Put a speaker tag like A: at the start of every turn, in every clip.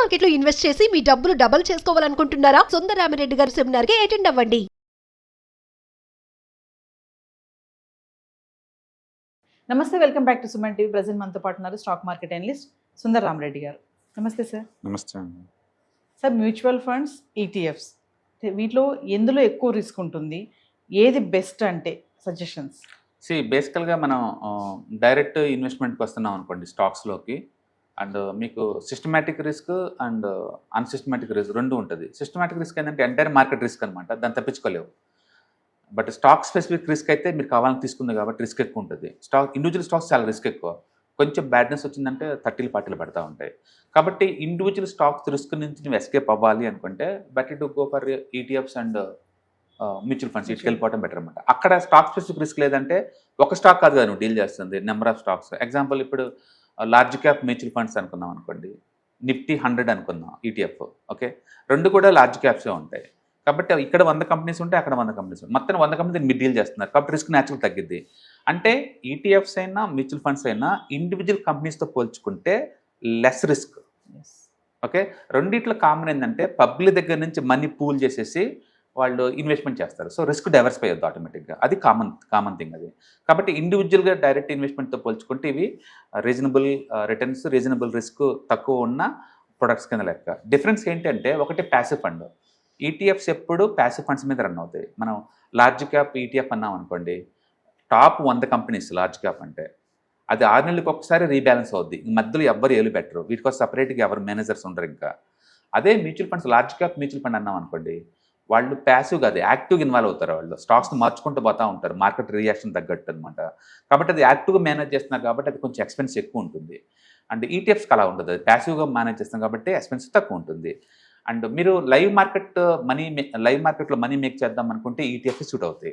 A: Market లో invest చేసి మీ డబ్బులు డబుల్ చేసుకోవాలనుకుంటున్నారా? సుందరరామిరెడ్డి గారి సెమినార్ కి అటెండ్ అవ్వండి.
B: నమస్తే, welcome back to Suman TV. Present మనతో పాటు ఉన్నారు stock market analyst Sundar Rama Reddy గారు. నమస్తే సార్.
C: నమస్తే అండి.
B: సార్, మ్యూచువల్ ఫండ్స్, ఈటీఎఫ్స్ వీటిలో ఎందులో ఎక్కువ రిస్క్ ఉంటుంది? ఏది బెస్ట్ అంటే సజెషన్స్?
C: బేసికల్గా మనం డైరెక్ట్ ఇన్వెస్ట్మెంట్కి వస్తున్నాం అనుకోండి స్టాక్స్లోకి, అండ్ మీకు సిస్టమేటిక్ రిస్క్ అండ్ అన్సిస్టమేటిక్ రిస్క్ రెండు ఉంటుంది. సిస్టమేటిక్ రిస్క్ ఏంటంటే ఎంటైర్ మార్కెట్ రిస్క్ అనమాట, దాన్ని తప్పించుకోలేవు. బట్ స్టాక్ స్పెసిఫిక్ రిస్క్ అయితే మీరు కావాలని తీసుకుంది కాబట్టి రిస్క్ ఎక్కువ ఉంటుంది. ఇండివిజువల్ స్టాక్స్ చాలా రిస్క్ ఎక్కువ. కొంచెం బ్యాడ్నెస్ వచ్చిందంటే 30-40 పడతా ఉంటాయి. కాబట్టి ఇండివిజువల్ స్టాక్స్ రిస్క్ నుంచి నువ్వు ఎస్కేప్ అవ్వాలి అనుకుంటే better to go for ETFs and mutual funds. ఇటుకి వెళ్ళిపోవడం బెటర్ అనమాట. అక్కడ స్టాక్ స్పెసిఫిక్ రిస్క్ లేదంటే ఒక స్టాక్ కాదు కదా నువ్వు డీల్ చేస్తుంది, నెంబర్ ఆఫ్ స్టాక్స్. ఎగ్జాంపుల్ ఇప్పుడు లార్జ్ క్యాప్ మ్యూచువల్ ఫండ్స్ అనుకున్నాం అనుకోండి, నిఫ్టీ 100 అనుకుందాం ఈటీఎఫ్. ఓకే, రెండు కూడా లార్జ్ క్యాప్సే ఉంటాయి. కాబట్టి ఇక్కడ 100 కంపెనీస్ ఉంటాయి, అక్కడ 100 కంపెనీస్ ఉంటాయి. మొత్తం 100 కంపెనీస్ మీరు డీల్ చేస్తున్నారు కాబట్టి రిస్క్ న్యాచురల్ తగ్గిద్ది. అంటే ఈటీఎఫ్స్ అయినా మ్యూచువల్ ఫండ్స్ అయినా ఇండివిజువల్ కంపెనీస్తో పోల్చుకుంటే లెస్ రిస్క్. ఓకే, రెండిట్లో కామన్ ఏంటంటే పబ్లిక్ దగ్గర నుంచి మనీ పూల్ చేసేసి వాళ్ళు ఇన్వెస్ట్మెంట్ చేస్తారు. సో రిస్క్ డైవర్సిఫై అవుతుంది ఆటోమేటిక్గా. అది కామన్ థింగ్ అది. కాబట్టి ఇండివిజువల్గా డైరెక్ట్ ఇన్వెస్ట్మెంట్తో పోల్చుకుంటే ఇవి రీజనబుల్ రిటర్న్స్, రీజనబుల్ రిస్క్ తక్కువ ఉన్న ప్రొడక్ట్స్ కింద లెక్క. డిఫరెన్స్ ఏంటంటే ఒకటి ప్యాసివ్ ఫండ్. ఈటీఎఫ్స్ ఎప్పుడు ప్యాసివ్ ఫండ్స్ మీద రన్ అవుతాయి. మనం లార్జ్ క్యాప్ ఈటీఎఫ్ అన్నాం అనుకోండి, టాప్ 100 కంపెనీస్ లార్జ్ క్యాప్ అంటే అది 6 నెలలకు ఒకసారి రీబ్యాలెన్స్ అవుద్ది. మధ్యలో ఎవ్వరు ఏలు పెట్టరు, వీటికోసం సపరేట్గా ఎవరు మేనేజర్స్ ఉండరు. ఇంకా అదే mutual funds, large cap mutual fund అన్నాం అనుకోండి, వాళ్ళు ప్యాసివ్ కాదు యాక్టివ్గా ఇన్వాల్వ్ అవుతారు. వాళ్ళు స్టాక్స్ని మార్చుకుంటూ పోతూ ఉంటారు మార్కెట్ రియాక్షన్ తగ్గట్టు అనమాట. కాబట్టి అది యాక్టివ్గా మేనేజ్ చేస్తున్నారు కాబట్టి అది కొంచెం ఎక్స్పెన్స్ ఎక్కువ ఉంటుంది. అండ్ ఈటీఎఫ్స్కి అలా ఉండదు, అది ప్యాసివ్గా మేనేజ్ చేస్తాం కాబట్టి ఎక్స్పెన్స్ తక్కువ ఉంటుంది. అండ్ మీరు లైవ్ మార్కెట్లో మనీ మేక్ చేద్దాం అనుకుంటే ఈటీఎఫ్ సూట్ అవుతాయి.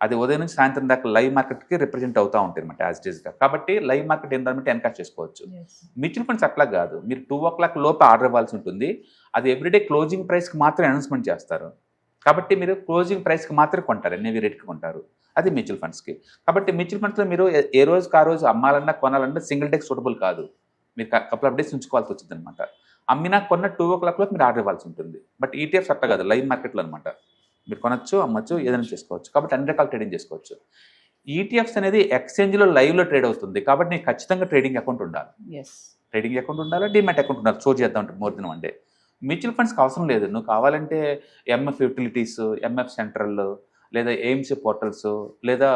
C: అది ఉదయం నుంచి సాయంత్రం దాకా లైవ్ మార్కెట్కి రిప్రజెంట్ అవుతూ ఉంటాయి అనమాట యాజ్ ఇట్ ఈస్గా. కాబట్టి లైవ్ మార్కెట్ ఎన్విరాన్మెంట్ ఎన్కాష్ చేసుకోవచ్చు. మ్యూచువల్ ఫండ్స్ అట్లా కాదు, మీరు 2 o'clock లోపు ఆర్డర్ ఇవ్వాల్సి ఉంటుంది. అది ఎవ్రీడే క్లోజింగ్ ప్రైస్కి మాత్రం అనౌన్స్మెంట్ చేస్తారు. కాబట్టి మీరు క్లోజింగ్ ప్రైస్కి మాత్రం కొంటారు, ఎన్ఏవి రేట్కి కొంటారు. అది మ్యూచువల్ ఫండ్స్కి. కాబట్టి మ్యూచువల్ ఫండ్స్లో మీరు ఏ రోజుకి ఆ రోజు అమ్మాలన్నా కొనాలన్నా సింగిల్ డేకి సూటబుల్ కాదు, మీరు కపుల్ ఆఫ్ డేస్ ఉంచుకోవాల్సి వచ్చింది అనమాట. అమ్మినా కొన్న 2 o'clock లోపు మీరు ఆర్డర్ ఇవ్వాల్సి ఉంటుంది. బట్ ఈటీఎఫ్స్ అట్లా కాదు, లైవ్ మార్కెట్లో అనమాట. మీరు కొనొచ్చు, అమ్మచ్చు, ఏదైనా చేసుకోవచ్చు. కాబట్టి అన్ని రకాల ట్రేడింగ్ చేసుకోవచ్చు. ఈటీఎఫ్స్ అనేది ఎక్స్చేంజ్లో లైవ్లో ట్రేడ్ అవుతుంది కాబట్టి నీకు ఖచ్చితంగా ట్రేడింగ్ అకౌంట్ ఉండాలి. ట్రేడింగ్ అకౌంట్ ఉండాలి, డిమాట్ అకౌంట్ ఉండాలి. స్టోర్ చేద్దాం అంటే మోర్ దెన్ 1 day. మ్యూచువల్ ఫండ్స్కి అవసరం లేదు. నువ్వు కావాలంటే ఎంఎఫ్ యూటిలిటీస్, ఎంఎఫ్ సెంట్రల్, లేదా ఏఎంసీ పోర్టల్స్, లేదా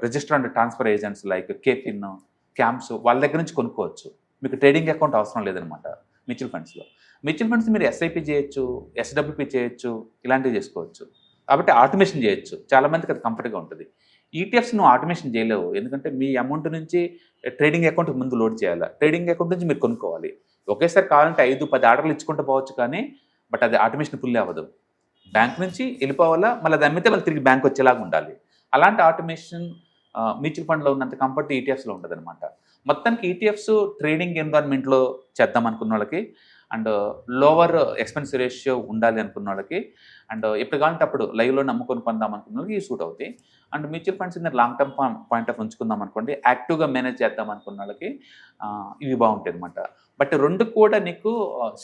C: register and transfer agents like caffeine, camps, వాళ్ళ దగ్గర నుంచి కొనుక్కోవచ్చు. మీకు ట్రేడింగ్ అకౌంట్ అవసరం లేదనమాట మ్యూచువల్ ఫండ్స్లో. మ్యూచువల్ ఫండ్స్ మీరు ఎస్ఐపి చేయొచ్చు, ఎస్డబ్ల్యూపి చేయొచ్చు, ఇలాంటివి చేసుకోవచ్చు. కాబట్టి ఆటోమేషన్ చేయొచ్చు, చాలామందికి అది కంఫర్ట్గా ఉంటుంది. ఈటీఎఫ్స్ నువ్వు ఆటోమేషన్ చేయలేవు, ఎందుకంటే మీ అమౌంట్ నుంచి ట్రేడింగ్ అకౌంట్ ముందు లోడ్ చేయాలి, ట్రేడింగ్ అకౌంట్ నుంచి మీరు కొనుక్కోవాలి. ఒకేసారి కావాలంటే 5-10 ఆర్డర్లు ఇచ్చుకుంటూ పోవచ్చు, కానీ బట్ అది ఆటోమేషన్ ఫుల్ అవ్వదు. బ్యాంక్ నుంచి వెళ్ళిపోవాలా, మళ్ళీ అది అమ్మితే మళ్ళీ తిరిగి బ్యాంక్ వచ్చేలాగా ఉండాలి. అలాంటి ఆటోమేషన్ మ్యూచువల్ ఫండ్లో ఉన్నంత కంఫర్ట్ ఈటీఎఫ్స్లో ఉంటుంది అనమాట. మొత్తానికి ఈటీఎఫ్స్ ట్రేడింగ్ ఎన్విరాన్మెంట్లో చేద్దాం అనుకున్న వాళ్ళకి, అండ్ లోవర్ ఎక్స్పెన్స్ రేషియో ఉండాలి అనుకున్న వాళ్ళకి, అండ్ ఎప్పుడు కావాలంటే అప్పుడు లైవ్లో నమ్ముకొని కొందాం అనుకున్న వాళ్ళకి ఇవి సూట్ అవుతాయి. And mutual funds in long term point of ఉంచుకుందాం అనుకోండి, యాక్టివ్గా మేనేజ్ చేద్దాం అనుకున్న వాళ్ళకి ఇవి బాగుంటాయి అనమాట. బట్ రెండు కూడా నీకు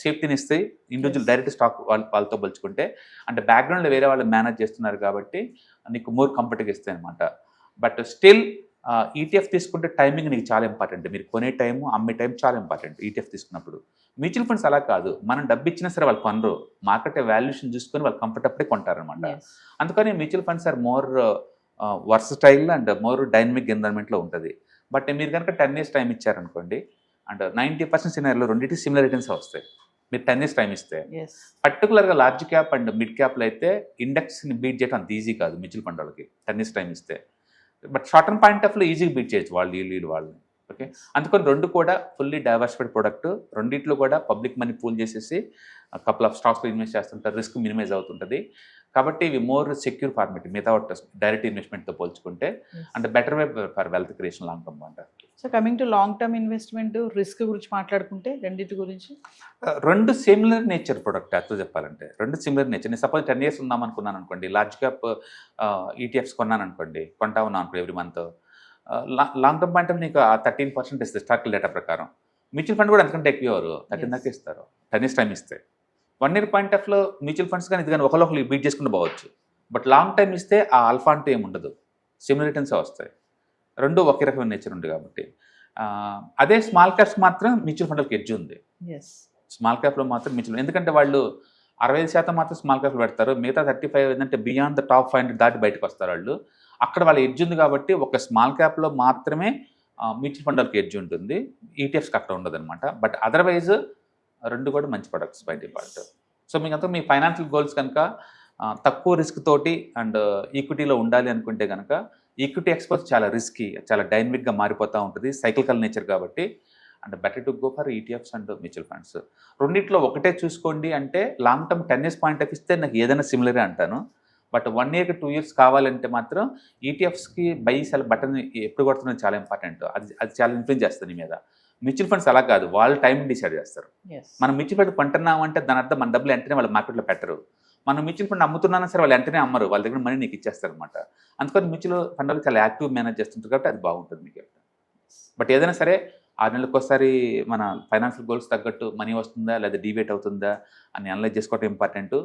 C: సేఫ్టీని ఇస్తాయి. ఇండివిజువల్ డైరెక్ట్ స్టాక్ వాళ్ళతో పోల్చుకుంటే, అంటే బ్యాక్గ్రౌండ్లో వేరే వాళ్ళు మేనేజ్ చేస్తున్నారు కాబట్టి నీకు మోర్ కంఫర్ట్గా ఇస్తాయి అనమాట. బట్ స్టిల్ ఈటీఎఫ్ తీసుకుంటే టైమింగ్ నీకు చాలా ఇంపార్టెంట్. మీరు కొనే టైము, అమ్మే టైం చాలా ఇంపార్టెంట్ ఈటీఎఫ్ తీసుకున్నప్పుడు. మ్యూచువల్ ఫండ్స్ అలా కాదు, మనం డబ్బు ఇచ్చినా సరే వాళ్ళు కొనరు, మార్కెట్ వాల్యుయేషన్ చూసుకొని వాళ్ళు కంఫర్టబుల్గా కొంటారనమాట. అందుకని mutual funds are more versatile and more dynamic ఎన్విరాన్మెంట్లో ఉంటుంది. బట్ మీరు కనుక 10 years టైం ఇచ్చారనుకోండి, అండ్ 90% సినారియోలో రెండింటికి సిమిలర్ రిటర్న్స్ వస్తాయి మీరు 10 years టైం ఇస్తే. పర్టికులర్గా లార్జ్ క్యాప్ అండ్ మిడ్ క్యాప్లో అయితే ఇండెక్స్ని బీట్ చేయడం అంత ఈజీ కాదు మ్యూచువల్ ఫండ్ వాళ్ళకి 10 years టైం ఇస్తే. బట్ షార్ట్ టర్మ్ పాయింట్ ఆఫ్లో ఈజీగా బీట్ చేయొచ్చు వాళ్ళని. ఓకే, అందుకని రెండు కూడా ఫుల్లీ డైవర్సిఫైడ్ ప్రోడక్ట్. రెండింటిలో కూడా పబ్లిక్ మనీ పూల్ చేసేసి కపుల్ ఆఫ్ స్టాక్స్లో ఇన్వెస్ట్ చేస్తుంటారు, రిస్క్ మినిమైజ్ అవుతుంటుంది. కాబట్టి ఇవి more secure format without direct ఇన్వెస్ట్మెంట్తో పోల్చుకుంటే, and better way for wealth creation long term అంటారు.
B: So coming to long term investment risk గురించి మాట్లాడుకుంటే రెండింటి గురించి,
C: రెండు సిమిలర్ నేచర్ ప్రొడక్ట్ యాక్చువల్ చెప్పాలంటే, రెండు సిమిలర్ నేచర్. నేను సపోజ్ 10 years ఉందాం అనుకున్నాను అనుకోండి, లార్జ్ క్యాప్ ఈటీఎఫ్స్ కొన్నాను అనుకోండి, కొంటా ఉన్నాను అనుకో every month, long term point నీకు 13% ఇస్తుంది స్టాక్ డేటా ప్రకారం. మ్యూచువల్ ఫండ్ కూడా అంతకంటే ఎక్కువ ఇవ్వరు, 13 దాకా ఇస్తారు, 10 years టైం ఇస్తే. 1 year పాయింట్ ఆఫ్లో మ్యూచువల్ ఫండ్స్ కానీ ఇది కానీ ఒకరు బీట్ చేసుకుని పోవచ్చు. బట్ లాంగ్ టైం ఇస్తే ఆ ఆల్ఫా అంటూ ఏమి ఉండదు, సిమిలర్ రిటర్న్స్ వస్తాయి. రెండు ఒకే రకమైన నేచర్ ఉంది కాబట్టి. అదే స్మాల్ క్యాప్స్ మాత్రం మ్యూచువల్ ఫండ్లకి ఎడ్జ్ ఉంది.
B: ఎస్.
C: స్మాల్ క్యాప్లో మాత్రం మ్యూచువల్, ఎందుకంటే వాళ్ళు 65% మాత్రం స్మాల్ క్యాప్లో పెడతారు, మిగతా 35 ఏంటంటే బియాండ్ ద టాప్ 500 దాటి బయటకు వస్తారు వాళ్ళు. అక్కడ వాళ్ళ ఎడ్జ్ ఉంది కాబట్టి ఒక స్మాల్ క్యాప్లో మాత్రమే మ్యూచువల్ ఫండ్లకి ఎడ్జ్ ఉంటుంది, ఈటీఎఫ్స్కి అక్కడ ఉండదు అనమాట. బట్ అదర్వైజ్ రెండు కూడా మంచి ప్రొడక్ట్స్ బై డిఫాల్ట్. సో మీకంతా మీ ఫైనాన్షియల్ గోల్స్ కనుక తక్కువ రిస్క్ తోటి అండ్ ఈక్విటీలో ఉండాలి అనుకుంటే కనుక ఈక్విటీ ఎక్స్పోజ్ చాలా రిస్కీ, చాలా డైనమిక్గా మారిపోతూ ఉంటుంది, సైక్లికల్ నేచర్ కాబట్టి. And better to go for ETFs and mutual funds. రెండిట్లో ఒకటే చూసుకోండి అంటే long term 10 years point of ఇస్తే నాకు ఏదైనా సిమిలరే అంటాను. బట్ 1 year 2 years కావాలంటే మాత్రం ఈటీఎఫ్స్కి బై సెల్ బటన్ ఎప్పుడు కొడుతున్నది చాలా ఇంపార్టెంట్, అది చాలా ఇన్ఫ్లుయెన్స్ చేస్తుంది మీద. మ్యూచువల్ ఫండ్స్ అలా కాదు, వాళ్ళు టైం డిసైడ్ చేస్తారు.
B: ఎస్.
C: మనం మ్యూచువల్ ఫండ్ కొంటున్నామంటే దాని అర్థం మన డబ్బులు వెంటనే వాళ్ళ మార్కెట్లో పెట్టరు. మనం మ్యూచువల్ ఫండ్ అమ్ముతున్నానా సరే వాళ్ళు వెంటనే అమ్మరు, వాళ్ళ దగ్గర మనీ నీకు ఇచ్చేస్తారు అనమాట. అందుకని మ్యూచువల్ ఫండ్ వాళ్ళు చాలా యాక్టివ్ మేనేజ్ చేస్తుంటారు కాబట్టి అది బాగుంటుంది మీకు. బట్ ఏదైనా సరే 6 నెలలకు ఒకసారి మన ఫైనాన్షియల్ గోల్స్ తగ్గట్టు మనీ వస్తుందా లేదా డీవేట్ అవుతుందా అని అనలైజ్ చేసుకోవడం important.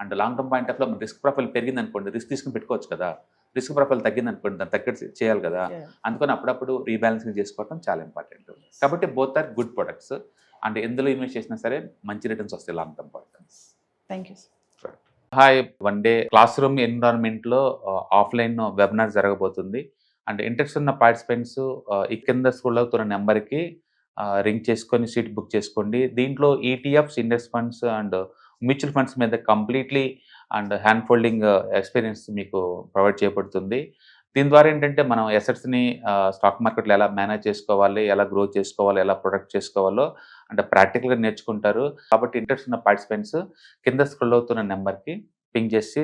C: And long term point ఆఫ్లో రిస్క్ ప్రొఫైల్ పెరిగింది అనుకోండి, రిస్క్ తీసుకుని పెట్టుకోవచ్చు కదా. రిస్క్ ప్రొఫైల్ తగ్గింది అనుకోండి, దాన్ని తగ్గట్టు చేయాలి కదా. అందుకని అప్పుడప్పుడు రీబ్యాలెన్సింగ్ చేసుకోవడం చాలా ఇంపార్టెంట్. కాబట్టి both are good products and ఎందులో ఇన్వెస్ట్ చేసినా సరే మంచి రిటర్న్స్ వస్తాయి long term point.
B: Thank you.
C: Hi, 1 day classroom ఎన్విరాన్మెంట్లో ఆఫ్లైన్ వెబినార్ జరగబోతుంది. అండ్ ఇంట్రెస్ట్ ఉన్న పార్టిసిపెంట్స్ ఈ కింద స్క్రోల్ అవుతున్న నెంబర్కి రింగ్ చేసుకొని సీట్ బుక్ చేసుకోండి. దీంట్లో ETFs, index funds and mutual funds మీద completely and hand folding experience మీకు ప్రొవైడ్ చేయబడుతుంది. దీని ద్వారా ఏంటంటే మనం ఎసెట్స్ని స్టాక్ మార్కెట్లో ఎలా మేనేజ్ చేసుకోవాలి, ఎలా గ్రో చేసుకోవాలి, ఎలా ప్రొడక్ట్ చేసుకోవాలో అంటే ప్రాక్టికల్గా నేర్చుకుంటారు. కాబట్టి ఇంట్రెస్ట్ ఉన్న పార్టిసిపెంట్స్ కింద స్క్రోల్ అవుతున్న నెంబర్కి పింగ్ చేసి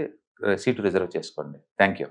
C: సీటు రిజర్వ్ చేసుకోండి. Thank you.